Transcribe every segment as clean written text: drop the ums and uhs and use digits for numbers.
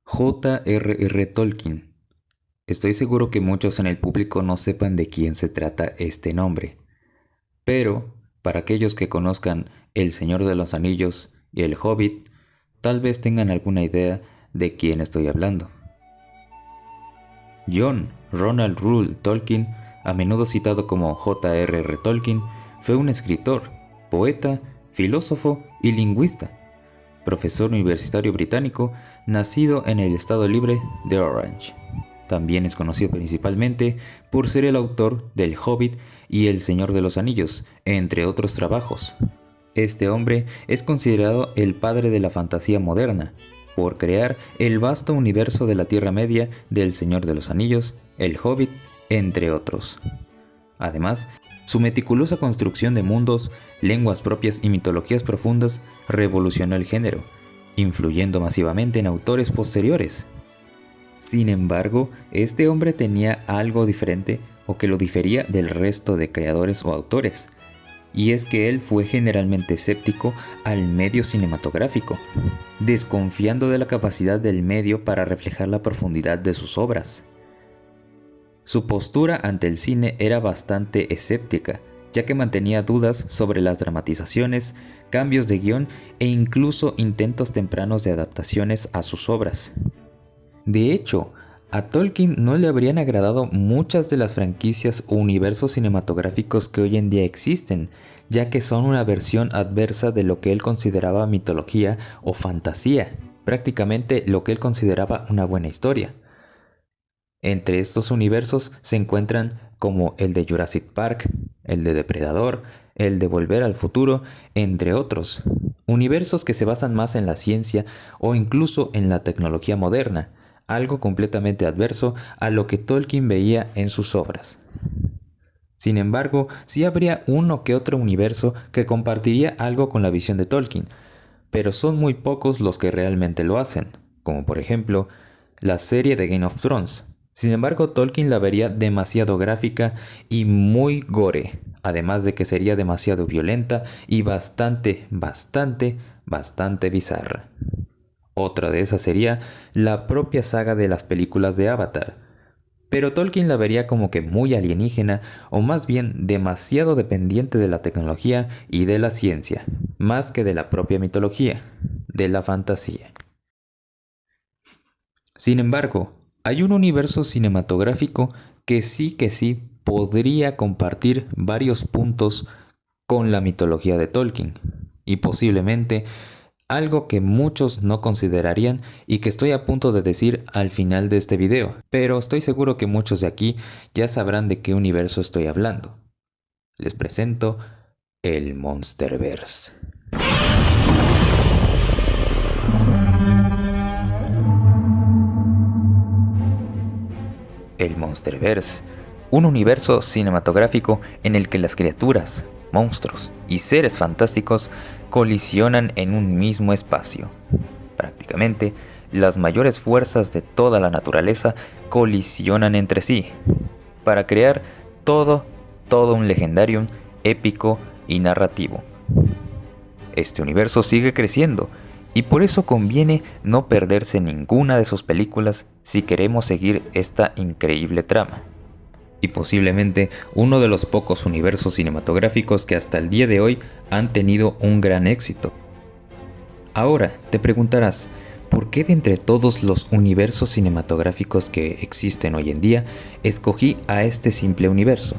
J.R.R. Tolkien. Estoy seguro que muchos en el público no sepan de quién se trata este nombre, pero para aquellos que conozcan El Señor de los Anillos y El Hobbit, tal vez tengan alguna idea de quién estoy hablando. John Ronald Reuel Tolkien, a menudo citado como J.R.R. Tolkien, fue un escritor, poeta, filósofo y lingüista, profesor universitario británico, nacido en el estado libre de Orange. También es conocido principalmente por ser el autor del Hobbit y El Señor de los Anillos, entre otros trabajos. Este hombre es considerado el padre de la fantasía moderna, por crear el vasto universo de la Tierra Media del Señor de los Anillos, El Hobbit, entre otros. Además, su meticulosa construcción de mundos, lenguas propias y mitologías profundas revolucionó el género, influyendo masivamente en autores posteriores. Sin embargo, este hombre tenía algo diferente o que lo difería del resto de creadores o autores, y es que él fue generalmente escéptico al medio cinematográfico, desconfiando de la capacidad del medio para reflejar la profundidad de sus obras. Su postura ante el cine era bastante escéptica, ya que mantenía dudas sobre las dramatizaciones, cambios de guión e incluso intentos tempranos de adaptaciones a sus obras. De hecho, a Tolkien no le habrían agradado muchas de las franquicias o universos cinematográficos que hoy en día existen, ya que son una versión adversa de lo que él consideraba mitología o fantasía, prácticamente lo que él consideraba una buena historia. Entre estos universos se encuentran como el de Jurassic Park, el de Depredador, el de Volver al Futuro, entre otros. Universos que se basan más en la ciencia o incluso en la tecnología moderna, algo completamente adverso a lo que Tolkien veía en sus obras. Sin embargo, sí habría uno que otro universo que compartiría algo con la visión de Tolkien, pero son muy pocos los que realmente lo hacen, como por ejemplo la serie de Game of Thrones. Sin embargo, Tolkien la vería demasiado gráfica y muy gore, además de que sería demasiado violenta y bastante bizarra. Otra de esas sería la propia saga de las películas de Avatar, pero Tolkien la vería como que muy alienígena o más bien demasiado dependiente de la tecnología y de la ciencia, más que de la propia mitología, de la fantasía. Sin embargo, hay un universo cinematográfico que sí podría compartir varios puntos con la mitología de Tolkien, y posiblemente algo que muchos no considerarían y que estoy a punto de decir al final de este video, pero estoy seguro que muchos de aquí ya sabrán de qué universo estoy hablando. Les presento el Monsterverse. El Monsterverse, un universo cinematográfico en el que las criaturas, monstruos y seres fantásticos colisionan en un mismo espacio. Prácticamente, las mayores fuerzas de toda la naturaleza colisionan entre sí para crear todo un legendarium épico y narrativo. Este universo sigue creciendo y por eso conviene no perderse ninguna de sus películas si queremos seguir esta increíble trama. Y posiblemente uno de los pocos universos cinematográficos que hasta el día de hoy han tenido un gran éxito. Ahora te preguntarás, ¿por qué de entre todos los universos cinematográficos que existen hoy en día, escogí a este simple universo?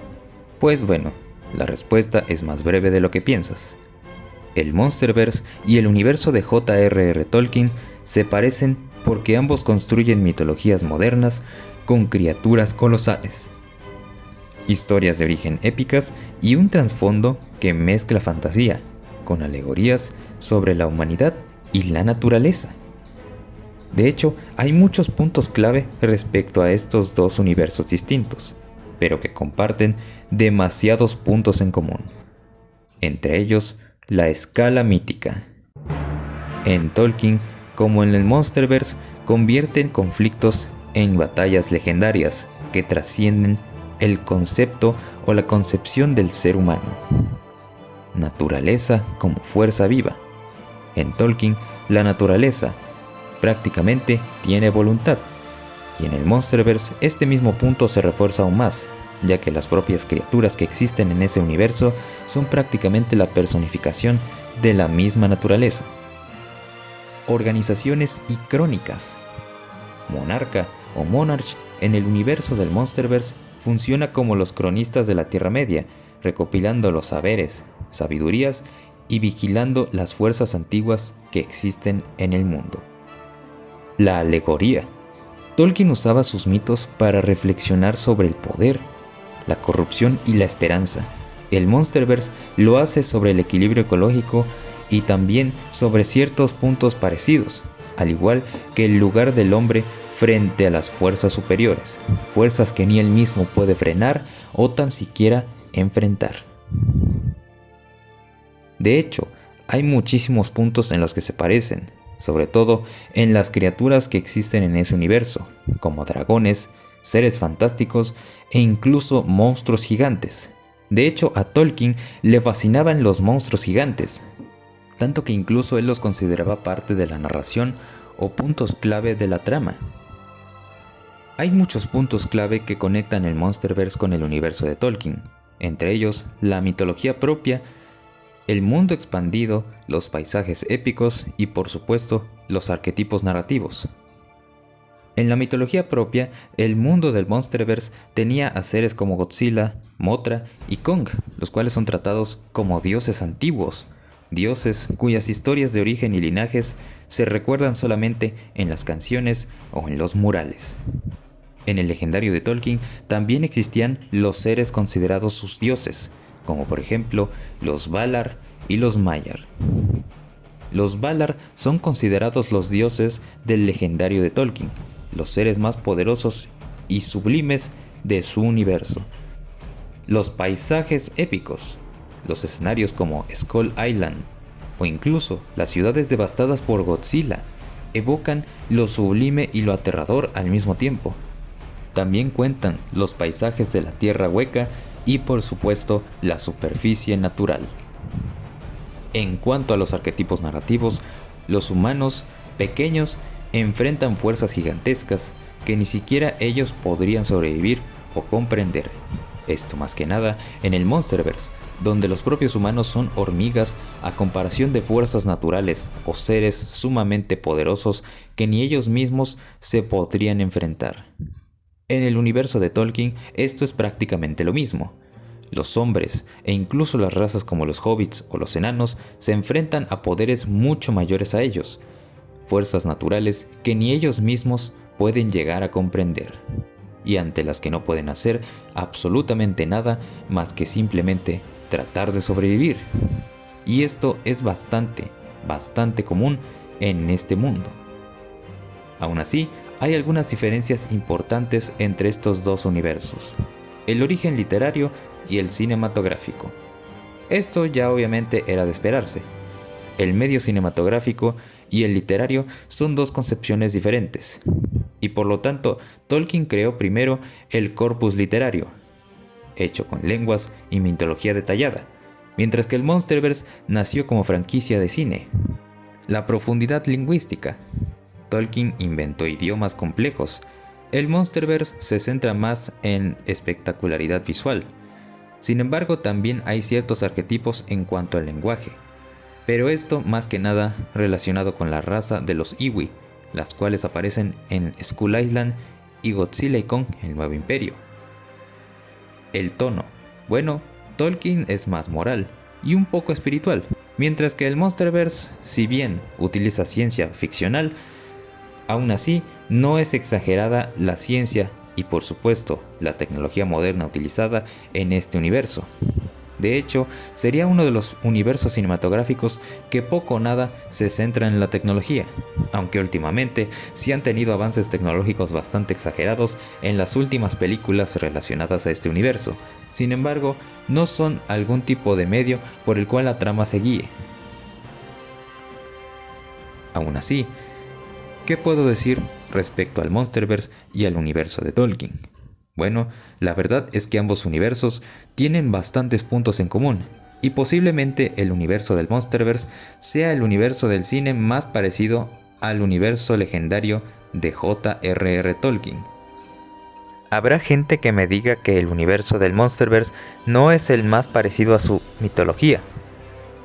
Pues bueno, la respuesta es más breve de lo que piensas. El Monsterverse y el universo de J.R.R. Tolkien se parecen porque ambos construyen mitologías modernas con criaturas colosales, historias de origen épicas y un trasfondo que mezcla fantasía con alegorías sobre la humanidad y la naturaleza. De hecho, hay muchos puntos clave respecto a estos dos universos distintos, pero que comparten demasiados puntos en común. Entre ellos, la escala mítica. En Tolkien, como en el Monsterverse, convierten conflictos en batallas legendarias que trascienden el concepto o la concepción del ser humano. Naturaleza como fuerza viva. En Tolkien, la naturaleza, prácticamente tiene voluntad. Y en el Monsterverse este mismo punto se refuerza aún más, ya que las propias criaturas que existen en ese universo son prácticamente la personificación de la misma naturaleza. Organizaciones y crónicas. Monarca o Monarch en el universo del Monsterverse funciona como los cronistas de la Tierra Media, recopilando los saberes, sabidurías y vigilando las fuerzas antiguas que existen en el mundo. La alegoría. Tolkien usaba sus mitos para reflexionar sobre el poder, la corrupción y la esperanza. El Monsterverse lo hace sobre el equilibrio ecológico y también sobre ciertos puntos parecidos, al igual que el lugar del hombre frente a las fuerzas superiores, fuerzas que ni él mismo puede frenar o tan siquiera enfrentar. De hecho, hay muchísimos puntos en los que se parecen, sobre todo en las criaturas que existen en ese universo, como dragones, seres fantásticos e incluso monstruos gigantes. De hecho, a Tolkien le fascinaban los monstruos gigantes, tanto que incluso él los consideraba parte de la narración o puntos clave de la trama. Hay muchos puntos clave que conectan el Monsterverse con el universo de Tolkien, entre ellos la mitología propia, el mundo expandido, los paisajes épicos y por supuesto los arquetipos narrativos. En la mitología propia, el mundo del Monsterverse tenía a seres como Godzilla, Mothra y Kong, los cuales son tratados como dioses antiguos, dioses cuyas historias de origen y linajes se recuerdan solamente en las canciones o en los murales. En el legendario de Tolkien también existían los seres considerados sus dioses, como por ejemplo los Valar y los Maiar. Los Valar son considerados los dioses del legendario de Tolkien, los seres más poderosos y sublimes de su universo. Los paisajes épicos, los escenarios como Skull Island o incluso las ciudades devastadas por Godzilla evocan lo sublime y lo aterrador al mismo tiempo. También cuentan los paisajes de la tierra hueca y por supuesto la superficie natural. En cuanto a los arquetipos narrativos, los humanos pequeños enfrentan fuerzas gigantescas que ni siquiera ellos podrían sobrevivir o comprender. Esto más que nada en el Monsterverse, donde los propios humanos son hormigas a comparación de fuerzas naturales o seres sumamente poderosos que ni ellos mismos se podrían enfrentar. En el universo de Tolkien esto es prácticamente lo mismo. Los hombres e incluso las razas como los hobbits o los enanos se enfrentan a poderes mucho mayores a ellos, fuerzas naturales que ni ellos mismos pueden llegar a comprender, y ante las que no pueden hacer absolutamente nada más que simplemente tratar de sobrevivir. Y esto es bastante común en este mundo. Aún así, hay algunas diferencias importantes entre estos dos universos: el origen literario y el cinematográfico. Esto ya obviamente era de esperarse. El medio cinematográfico y el literario son dos concepciones diferentes, y por lo tanto Tolkien creó primero el corpus literario, hecho con lenguas y mitología detallada, mientras que el Monsterverse nació como franquicia de cine. La profundidad lingüística. Tolkien inventó idiomas complejos. El Monsterverse se centra más en espectacularidad visual. Sin embargo, también hay ciertos arquetipos en cuanto al lenguaje, pero esto más que nada relacionado con la raza de los Iwi, las cuales aparecen en Skull Island y Godzilla y Kong, el Nuevo Imperio. El tono. Bueno, Tolkien es más moral y un poco espiritual, mientras que el Monsterverse, si bien utiliza ciencia ficcional, aún así no es exagerada la ciencia y por supuesto la tecnología moderna utilizada en este universo. De hecho, sería uno de los universos cinematográficos que poco o nada se centra en la tecnología, aunque últimamente sí han tenido avances tecnológicos bastante exagerados en las últimas películas relacionadas a este universo. Sin embargo, no son algún tipo de medio por el cual la trama se guíe. Aún así, ¿qué puedo decir respecto al Monsterverse y al universo de Tolkien? Bueno, la verdad es que ambos universos tienen bastantes puntos en común, y posiblemente el universo del Monsterverse sea el universo del cine más parecido al universo legendario de J.R.R. Tolkien. Habrá gente que me diga que el universo del Monsterverse no es el más parecido a su mitología,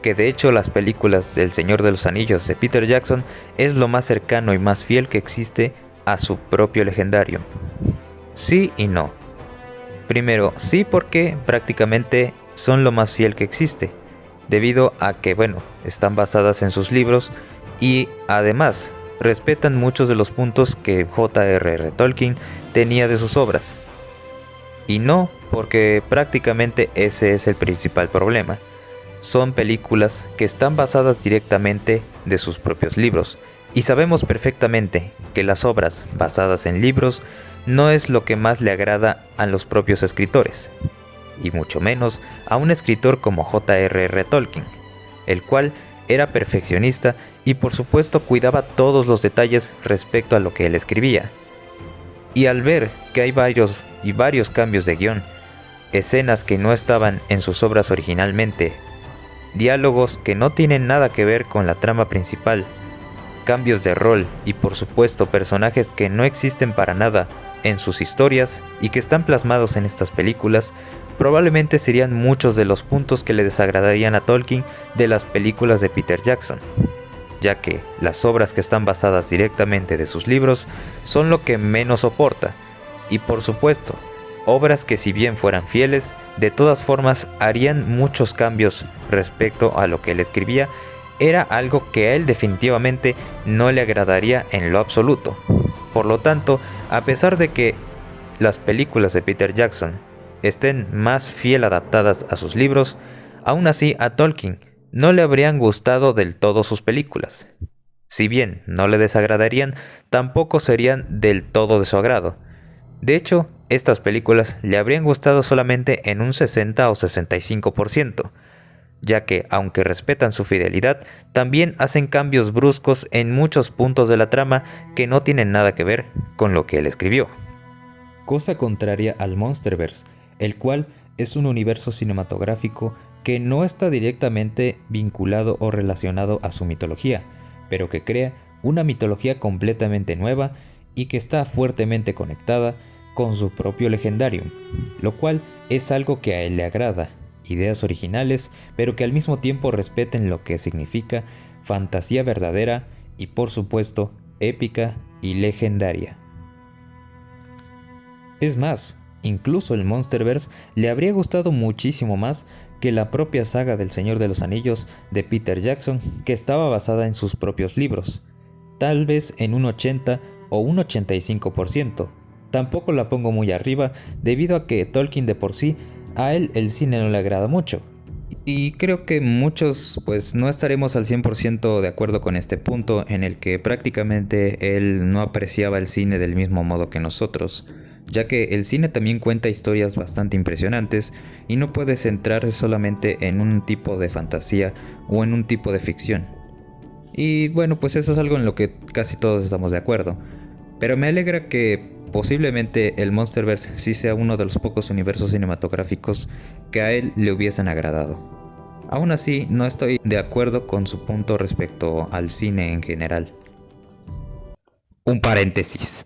que de hecho las películas del Señor de los Anillos de Peter Jackson es lo más cercano y más fiel que existe a su propio legendario. Sí y no. Primero, sí, porque prácticamente son lo más fiel que existe, debido a que, están basadas en sus libros y además respetan muchos de los puntos que J.R.R. Tolkien tenía de sus obras. Y no, porque prácticamente ese es el principal problema. Son películas que están basadas directamente de sus propios libros, y sabemos perfectamente que las obras basadas en libros no es lo que más le agrada a los propios escritores, y mucho menos a un escritor como J.R.R. Tolkien, el cual era perfeccionista y por supuesto cuidaba todos los detalles respecto a lo que él escribía. Y al ver que hay varios cambios de guión, escenas que no estaban en sus obras originalmente, diálogos que no tienen nada que ver con la trama principal, cambios de rol y por supuesto personajes que no existen para nada en sus historias y que están plasmados en estas películas, probablemente serían muchos de los puntos que le desagradarían a Tolkien de las películas de Peter Jackson, ya que las obras que están basadas directamente de sus libros son lo que menos soporta, y por supuesto, obras que si bien fueran fieles, de todas formas harían muchos cambios respecto a lo que él escribía, era algo que a él definitivamente no le agradaría en lo absoluto. Por lo tanto, a pesar de que las películas de Peter Jackson estén más fiel adaptadas a sus libros, aún así a Tolkien no le habrían gustado del todo sus películas. Si bien no le desagradarían, tampoco serían del todo de su agrado. De hecho, estas películas le habrían gustado solamente en un 60 o 65%, ya que, aunque respetan su fidelidad, también hacen cambios bruscos en muchos puntos de la trama que no tienen nada que ver con lo que él escribió. Cosa contraria al Monsterverse, el cual es un universo cinematográfico que no está directamente vinculado o relacionado a su mitología, pero que crea una mitología completamente nueva y que está fuertemente conectada con su propio legendarium, lo cual es algo que a él le agrada, ideas originales, pero que al mismo tiempo respeten lo que significa fantasía verdadera y por supuesto épica y legendaria. Es más, incluso el Monsterverse le habría gustado muchísimo más que la propia saga del Señor de los Anillos de Peter Jackson, que estaba basada en sus propios libros, tal vez en un 80 o un 85%. Tampoco la pongo muy arriba debido a que Tolkien de por sí, a él el cine no le agrada mucho. Y creo que muchos no estaremos al 100% de acuerdo con este punto en el que prácticamente él no apreciaba el cine del mismo modo que nosotros, ya que el cine también cuenta historias bastante impresionantes y no puede centrarse solamente en un tipo de fantasía o en un tipo de ficción. Y eso es algo en lo que casi todos estamos de acuerdo. Pero me alegra que posiblemente el Monsterverse sí sea uno de los pocos universos cinematográficos que a él le hubiesen agradado. Aún así, no estoy de acuerdo con su punto respecto al cine en general. Un paréntesis.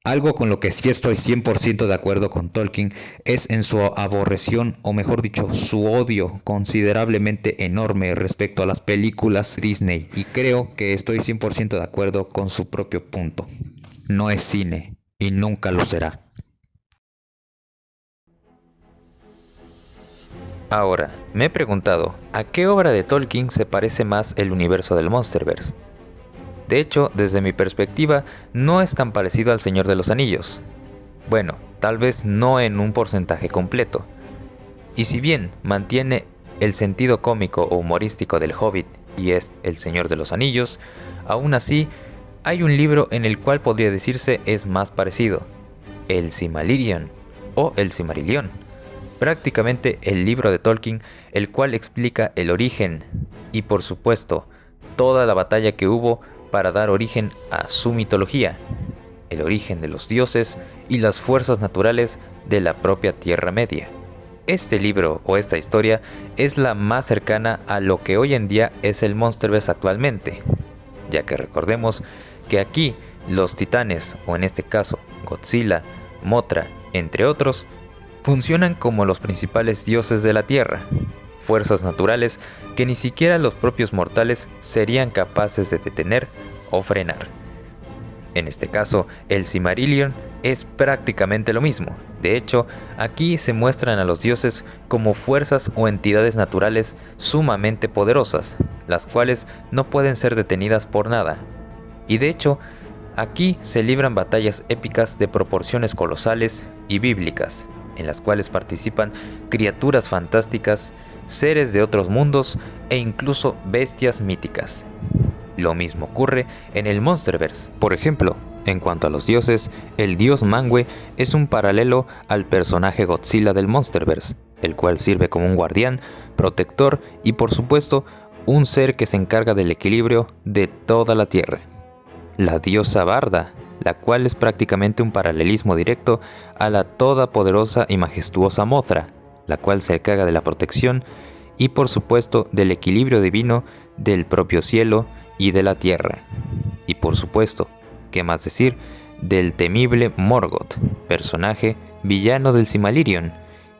Algo con lo que sí estoy 100% de acuerdo con Tolkien es en su aborreción, o mejor dicho, su odio considerablemente enorme respecto a las películas Disney. Y creo que estoy 100% de acuerdo con su propio punto. No es cine y nunca lo será. Ahora, me he preguntado, ¿a qué obra de Tolkien se parece más el universo del Monsterverse? De hecho, desde mi perspectiva, no es tan parecido al Señor de los Anillos. Bueno, tal vez no en un porcentaje completo. Y si bien mantiene el sentido cómico o humorístico del Hobbit y es El Señor de los Anillos, aún así, hay un libro en el cual podría decirse es más parecido, el Silmarillion o el Silmarillion, prácticamente el libro de Tolkien, el cual explica el origen y por supuesto toda la batalla que hubo para dar origen a su mitología, el origen de los dioses y las fuerzas naturales de la propia Tierra Media. Este libro o esta historia es la más cercana a lo que hoy en día es el Monsterverse actualmente. ya que recordemos que aquí los titanes, o en este caso Godzilla, Mothra, entre otros, funcionan como los principales dioses de la Tierra, fuerzas naturales que ni siquiera los propios mortales serían capaces de detener o frenar. En este caso, el Silmarillion es prácticamente lo mismo. De hecho, aquí se muestran a los dioses como fuerzas o entidades naturales sumamente poderosas, las cuales no pueden ser detenidas por nada. Y de hecho, aquí se libran batallas épicas de proporciones colosales y bíblicas, en las cuales participan criaturas fantásticas, seres de otros mundos e incluso bestias míticas. Lo mismo ocurre en el Monsterverse. Por ejemplo, en cuanto a los dioses, el dios Mangue es un paralelo al personaje Godzilla del Monsterverse, el cual sirve como un guardián, protector y por supuesto un ser que se encarga del equilibrio de toda la Tierra. La diosa Barda, la cual es prácticamente un paralelismo directo a la todopoderosa y majestuosa Mothra, la cual se encarga de la protección y por supuesto del equilibrio divino del propio cielo y de la tierra. Y por supuesto, ¿qué más decir? Del temible Morgoth, personaje villano del Silmarillion,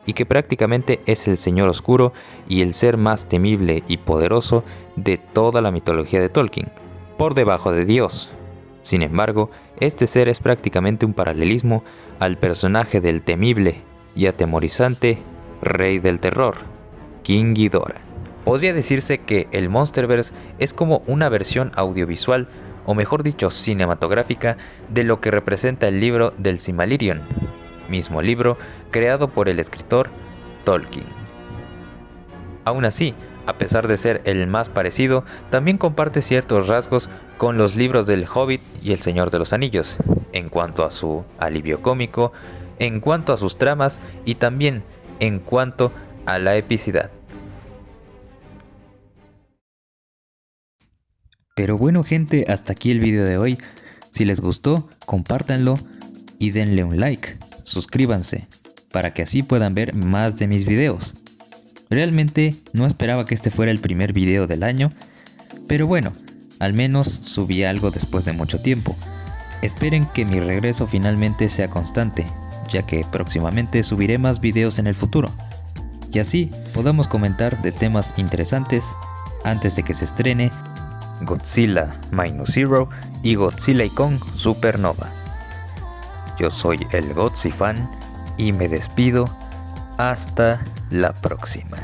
y que prácticamente es el señor oscuro y el ser más temible y poderoso de toda la mitología de Tolkien, por debajo de Dios. Sin embargo, este ser es prácticamente un paralelismo al personaje del temible y atemorizante Rey del Terror, King Ghidorah. Podría decirse que el Monsterverse es como una versión audiovisual, o mejor dicho cinematográfica, de lo que representa el libro del Silmarillion, mismo libro creado por el escritor Tolkien. Aún así, a pesar de ser el más parecido, también comparte ciertos rasgos con los libros del Hobbit y El Señor de los Anillos, en cuanto a su alivio cómico, en cuanto a sus tramas y también en cuanto a la epicidad. Pero bueno gente, hasta aquí el video de hoy. Si les gustó, compártanlo y denle un like. Suscríbanse, para que así puedan ver más de mis videos. Realmente no esperaba que este fuera el primer video del año, pero bueno, al menos subí algo después de mucho tiempo. Esperen que mi regreso finalmente sea constante, ya que próximamente subiré más videos en el futuro. Y así podamos comentar de temas interesantes antes de que se estrene Godzilla Minus Zero y Godzilla y Kong Supernova. Yo soy el Godzifan y me despido hasta la próxima.